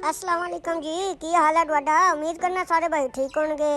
अस्सलाम वालेकुम जी, की हाल है तुहाडा? उम्मीद करना सारे भाई ठीक होणगे।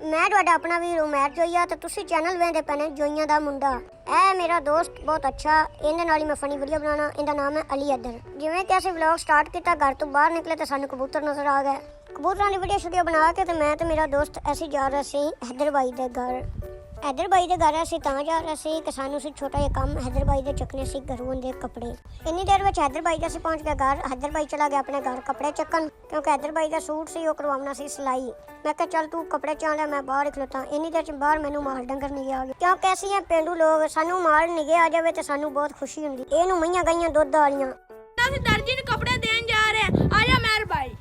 मैं तुहाडा अपना वीर उमैर जोइया ते तुसी चैनल वेंदे पैने जोइया दा मुंडा। ए मेरा दोस्त बहुत अच्छा, इहदे नाल ही मैं फनी वीडियो बनाना। इहदा नाम है अली अदर। जिवें कि असीं व्लॉग स्टार्ट कीता, घर तो बाहर निकले ते सानू कबूतर नजर आ गए। कबूतरां दी वीडियो बना के ते मैं ते मेरा दोस्त ऐसे जा रहे सी हैदर भाई दे घर। हैदर भाई दे घर असीं तां जा रहे सी कि सानू सी छोटा जिहा काम हैदर भाई दे चकने सी घरों दे कपड़े। इन्नी देर विच हैदर भाई दे असीं पहुंच गए घर। हैदर भाई चला गया अपने घर कपड़े चकन, क्योंकि हैदर भाई दा सूट सी ओह करवाउणा सी सिलाई। मैं कहा चल तू कपड़े चा ले, मैं बाहर खलोता। इन्नी देर च बाहर मैनू माल डंगर निगे आ गए, क्योंकि असीं हैं पेंडू लोग, सानू माल निगे आ जावे ते सानू बहुत खुशी हुंदी। इहनू मईयां गाइयां दुੱਧ वालियां। ਅਸੀਂ ਦਰਜੀ ਨੂੰ ਕੱਪੜੇ ਦੇਣ ਜਾ ਰਹੇ ਆ ਜਾ ਮੇਰ ਭਾਈ।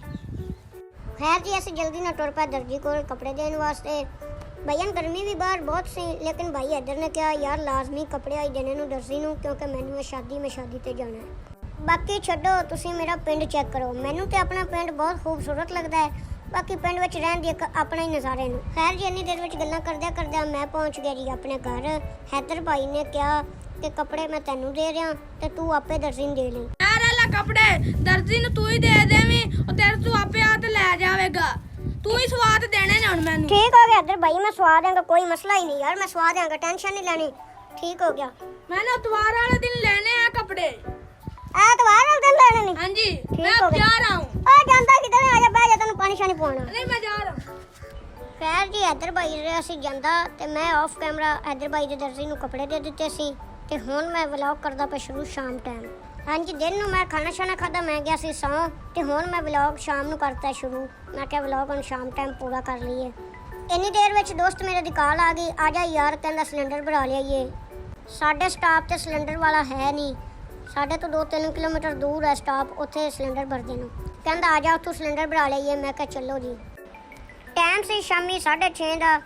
खैर जी ऐसे जल्दी ना टुर पाए दर्जी को कपड़े देने वास्ते। भैया गर्मी भी बाहर बहुत सी, लेकिन भाई इधर ने कहा यार लाजमी कपड़े आई देने नू दर्जी नू, क्योंकि मैनू शादी ते जाना है। बाकी छड्डो, तुसी मेरा पिंड चेक करो। मैनू ते अपना पिंड बहुत खूबसूरत लगता है। बाकी पिंड विच रहन दी अपना ही नज़ारे नू। खैर जी इन्नी देर विच गल्लां करदे मैं पहुंच गया जी अपने घर। हैदर भाई ने कहा कि कपड़े मैं तेनू दे रहा ते तू आपे दर्जी नू दे ले। ਯਾਰ ਇਹ ਲੈ ਕੱਪੜੇ ਦਰਜੀ ਨੂੰ ਤੂੰ ਹੀ ਦੇ ਦੇਵੀਂ, ਉਹ ਤੇਰੇ ਤੋਂ ਆਪੇ ਆ ਤੇ ਲੈ ਜਾਵੇਗਾ। ਤੂੰ ਹੀ ਸਵਾਦ ਦੇਣੇ ਨੇ ਹੁਣ ਮੈਨੂੰ। ठीक हो गया हैदर भाई, मैं सवा देंगा, कोई मसला ही नहीं यार, मैं सवा देंगा, टेंशन नहीं लेनी। ठीक हो गया। मैंने इतवार वाले दिन लेने हैं कपड़े। ਐਤਵਾਰ ਵਾਲੇ ਦਿਨ ਲੈਣੇ ਨੇ? हाँ जी ठीक मैं हो अब गया। जा रहा हूँ। ਆ ਜਾਂਦਾ ਕਿਧਰ ਆ ਜਾ, ਬਹਿ ਜਾ, ਤੈਨੂੰ ਪਾਣੀ ਸ਼ਾਨੀ ਪਾਉਣਾ। नहीं मैं जा रहा हूँ। ਖੈਰ ਜੀ हैदर भाई ਦੇ ਅਸੀਂ ਜਾਂਦਾ ਤੇ ਮੈਂ ਆਫ ਕੈਮਰਾ हैदर भाई ਦੇ ਦਰਜੀ ਨੂੰ ਕੱਪੜੇ ਦੇ ਦਿੱਤੇ ਸੀ ਤੇ ਹੁਣ ਮੈਂ ਵਲੌਗ ਕਰਦਾ ਪਿਆ ਸ਼ੁਰੂ ਸ਼ਾਮ ਟਾਈਮ। ਹਾਂਜੀ ਦਿਨ ਨੂੰ ਮੈਂ ਖਾਣਾ ਸ਼ਾਨਾ ਖਾਦਾ, ਮੈਂ ਗਿਆ ਸੀ ਸੌਂ ਤੇ ਹੁਣ ਮੈਂ ਵਲੌਗ ਸ਼ਾਮ ਨੂੰ ਕਰਤਾ ਸ਼ੁਰੂ। ਮੈਂ ਕਿਹਾ ਵਲੌਗ ਹੁਣ ਸ਼ਾਮ ਟਾਈਮ ਪੂਰਾ ਕਰ ਲਈਏ। ਇੰਨੀ ਦੇਰ ਵਿੱਚ ਦੋਸਤ ਮੇਰੇ ਦੀ ਕਾਲ ਆ ਗਈ, ਆ ਜਾ ਯਾਰ, ਕਹਿੰਦਾ ਸਿਲੰਡਰ ਭਰਾ ਲਿਆਈਏ। ਸਾਡੇ ਸਟਾਪ ਤੇ ਸਿਲੰਡਰ ਵਾਲਾ ਹੈ ਨਹੀਂ, ਸਾਡੇ ਤੋਂ 2-3 ਕਿਲੋਮੀਟਰ ਦੂਰ ਹੈ ਸਟਾਪ, ਉੱਥੇ ਸਿਲੰਡਰ ਭਰਦੇ ਨੂੰ। ਕਹਿੰਦਾ ਆ ਜਾ ਉੱਥੋਂ ਸਿਲੰਡਰ ਭਰਾ ਲਈਏ। ਮੈਂ ਕਿਹਾ ਚੱਲੋ ਜੀ। ਟਾਈਮ ਸੀ ਸ਼ਾਮੀ 6:30 ਦਾ।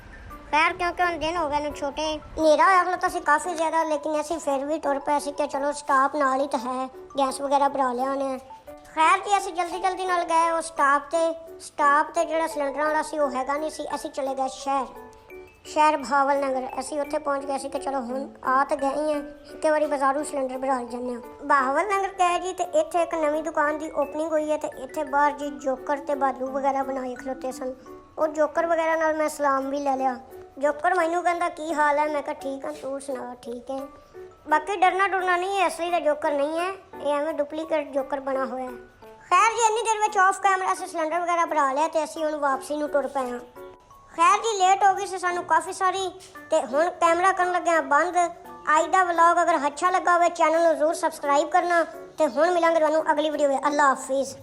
खैर क्योंकि हम दिन हो गए छोटे, हनेरा होया खलोता सी काफ़ी ज़्यादा, लेकिन असी फिर भी तुर पे कि चलो स्टाप नाल ही तो है, गैस वगैरह भरा लिया उन्हें। खैर जी असी जल्दी नाल गए उस स्टाप ते जिहड़ा सिलेंडर वाला सी वो हैगा नहीं सी। असी चले गए शहर भावल नगर। असी उत्थे पहुँच गए कि चलो हुण आ तो गए हैं, एक बारी बाजारू सिलेंडर भरा जाने। भावल नगर गए जी तो इत्थे एक नवीं दुकान की ओपनिंग हुई है, तो इत्थे बाहर जी जोकर ते बालू वगैरह बनाए खलोते सन। वो जोकर वगैरह नाल मैं सलाम भी ले लिया। जोकर मैनू कहता की हाल है, मैं कहा ठीक है, तू सुना? ठीक है। बाकी डरना डुरना नहीं है, असली का जोकर नहीं है, ये एवं डुप्लीकेट जोकर बना हुआ है। खैर जी इन्नी देर में ऑफ कैमरा से सिलेंडर वगैरह भरा लिया तो असी हुण वापसी नूं टुर पे हाँ। खैर जी लेट हो गई सी सानू काफ़ी सारी, तो हुण कैमरा करन लगे बंद। अज दा व्लॉग अगर अच्छा लगा हो चैनल नूं जरूर सबसक्राइब करना, तो हुण मिलांगे तुहानूं अगली वीडियो में। अल्लाह हाफिज़।